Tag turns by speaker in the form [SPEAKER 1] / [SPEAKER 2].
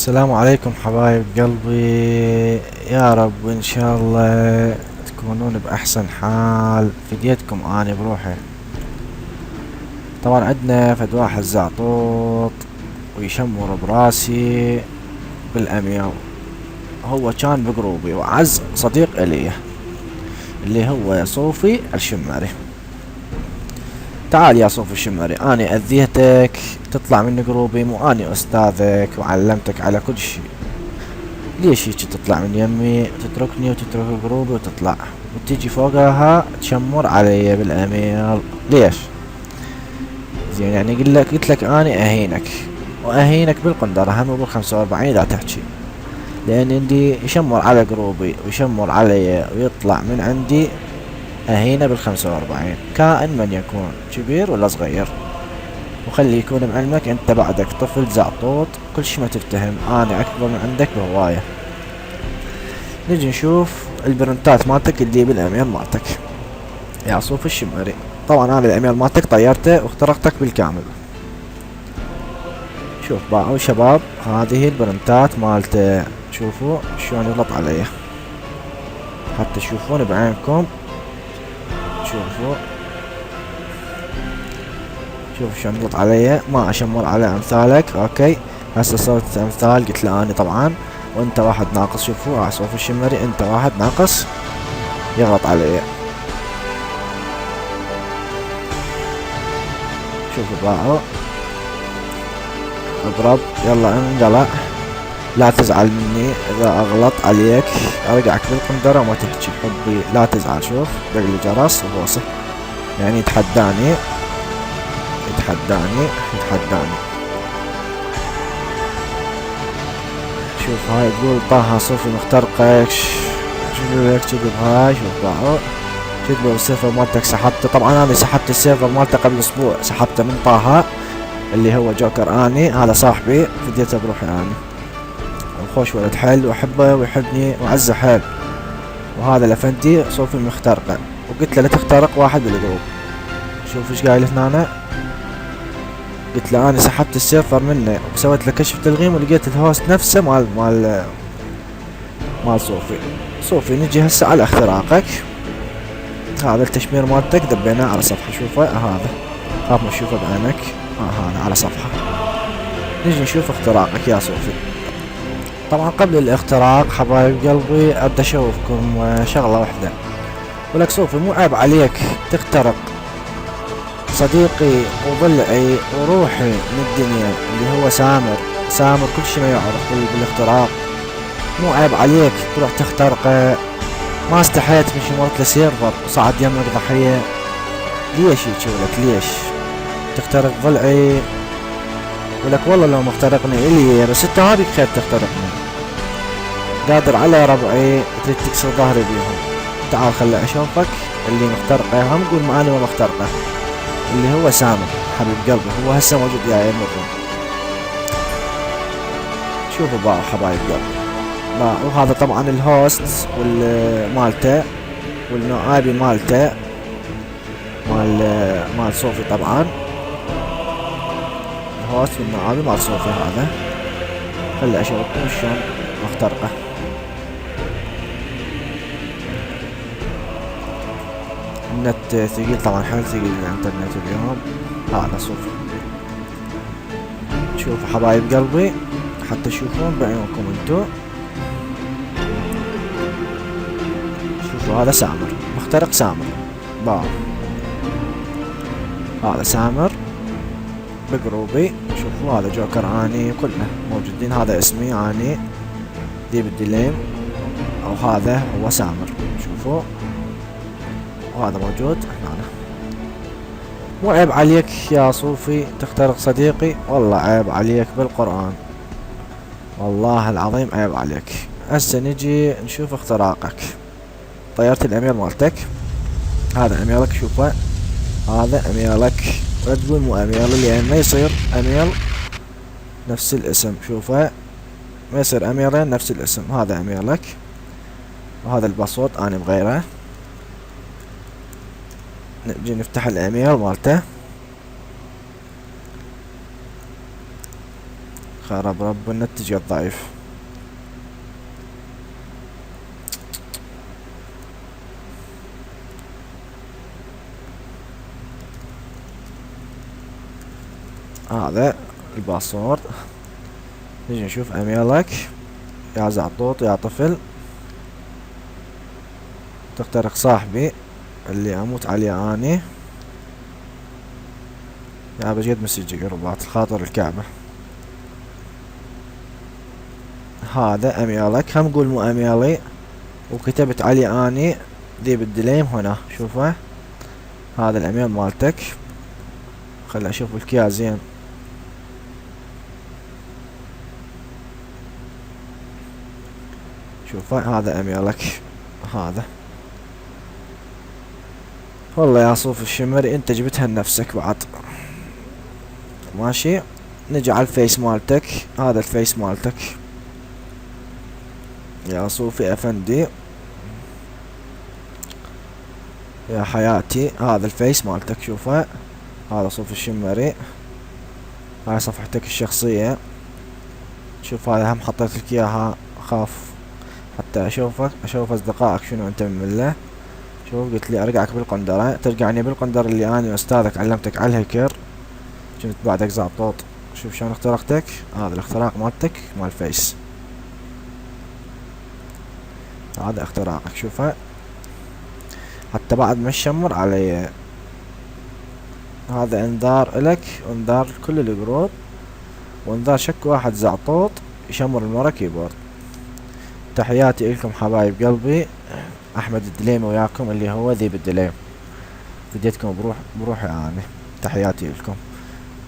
[SPEAKER 1] السلام عليكم حبايب قلبي. يا رب ان شاء الله تكونون باحسن حال. فديتكم اني بروحي. طبعا عندنا فد واحد زعطوط ويشمر براسي بالاميال. هو كان بقروبي وعز صديق الي اللي هو صوفي الشمري. تعال يا صوفي الشمري، اني اذيتك تطلع من قروبي، مو اني استاذك وعلمتك على كل شي. ليش هيجي تطلع من يمي تتركني وتترك قروبي وتطلع وتيجي فوقها تشمر علي بالاميل؟ ليش؟ زين يعني قلت لك اني اهينك واهينك بالقندرة هم وبال45 لا تحكي، لان عندي يشمر على قروبي ويشمر علي ويطلع من عندي اهينه بال45 كائن من يكون كبير ولا صغير. وخلي يكون بعلمك انت بعدك طفل زعطوط كل شي ما تفتهم، انا اكبر من عندك بهواية. نجي نشوف البرنتات مالتك اللي بالاميال مالتك يا صوف الشمري. طبعا انا الاميال مالتك طيرته واخترقتك بالكامل. شوف باعوا شباب هذه البرنتات مالته، شوفوا شلون يغلط علي حتى تشوفون بعينكم. شوفوا شلون يغلط علي، ما اشمر على امثالك. اوكي هسه صرت امثال، قلت له اني طبعا وانت واحد ناقص. شوفوا صوف الشمري انت واحد ناقص يغلط علي. شوفوا باعوا اضرب يلا انقلع. لا تزعل مني اذا اغلط عليك، ارجعك بالقندرة وما تحكي حبي، لا تزعل. شوف دق لي جرس وبوسه، يعني يتحداني. شوف هاي تقول طه صوفي مخترقك. شوف لك كذب هاي. شوف باعوا كذبوا السيرفر مالتك سحبته. طبعا انا سحبت السيرفر مالته قبل اسبوع، سحبته من طه اللي هو جوكر اني، هذا صاحبي فديته بروحي اني. خوش ولد حيل واحبه ويحبني وعزه حيل. وهذا الافندي صوفي مخترقه، وقلت له لا تخترق واحد بالجروب. شوف ايش قايل هنا أنا. قلت له انا سحبت السيرفر منه وسويت له كشف تلغيم ولقيت الهوست نفسه مال صوفي. نجي هسه على اختراقك. هذا التشمير مالتك دبيناه على صفحة. شوفه هذا، خاف ما تشوفه بعينك. هذا على صفحة. نجي نشوف اختراقك يا صوفي. طبعا قبل الاختراق حبايب قلبي ابدا اشوفكم شغلة واحدة. ولك صوفي مو عيب عليك تخترق صديقي وضلعي وروحي من الدنيا اللي هو سامر كل شي ما يعرف بالاختراق؟ مو عيب عليك تروح تخترقه؟ ما استحيت من شمرت له سيرفر وصعد يمك ضحية؟ ليش هيك ولك؟ ليش تخترق ضلعي؟ ولك والله لو مخترقني الي بس انت هذيك خير تخترقني. قادر على ربعي تريد تكسر ظهري بيهم. تعال خلي اشوفك اللي مخترقه، هم قول ما انا ما مخترقه، اللي هو سامر حبيب قلبي. هو هسه موجود وياي بالروم. شوفوا باعوا حبايب قلبي باعوا. وهذا طبعا الهوست مالته والنائبي مالته مال صوفي. طبعا الهوست والنائبي مال صوفي. هذا خلي اشوفكم شلون مخترقه. النت ثقيل طبعا، حيل ثقيل الانترنت اليوم. هذا صوفي. شوفوا حبايب قلبي حتى تشوفون بعيونكم انتو. شوفوا هذا سامر مخترق سامر باع. هذا سامر بقروبي. شوفوا هذا جوكر اني كلنا موجودين. هذا اسمي اني ديب الدليم، او هذا هو سامر. شوفوا وهذا موجود هنا. مو عيب عليك يا صوفي تخترق صديقي؟ والله عيب عليك بالقرآن، والله العظيم عيب عليك. هسه نجي نشوف اختراقك. طيرت الاميل مالتك. هذا اميلك شوفه، هذا اميلك. ولا تقول مو اميل لان ما يصير اميل نفس الاسم. شوفه ما يصير اميلين نفس الاسم. هذا اميلك وهذا الباسورد انا بغيره. نجي نفتح الايميل مالته. خرب رب النت جت ضعيف. هذا الباسورد. نجي نشوف ايميلك يا زعطوط يا طفل. تخترق صاحبي اللي اموت عليه اني. يا بجد مسج قربات الخاطر الكعبة. هذا ايميلك، هم قول مو ايميلي، وكتبت عليه اني ذيب الدليم هنا شوفه. هذا الايميل مالتك. خل اشوف لك اياه زين. شوفه هذا ايميلك هذا. والله يا صوف الشمري انت جبتها لنفسك بعد. ماشي. نجي على الفيس مالتك. هذا الفيس مالتك يا صوفي افندي يا حياتي. هذا الفيس مالتك شوفه. هذا صوف الشمري. هاي صفحتك الشخصية. شوف هذا هم حطيت لك اياها اخاف حتى اشوف اصدقائك شنو انت من له. شوف قلت لي ارجعك بالقندرة، ترجعني بالقندرة اللي انا استاذك علمتك على الهكر. كنت بعدك زعطوط. شوف شلون اخترقتك. هذا الاختراق مالتك مال الفيس. هذا اختراقك شوفه. حتى بعد ما تشمر علي. هذا انذار الك، انذار كل الجروب، وانذار شك واحد زعطوط يشمر المرة كيبورد. تحياتي لكم حبايب قلبي. احمد الدليمي وياكم اللي هو ذيب الدليم. بديتكم بروحي يعني. تحياتي لكم.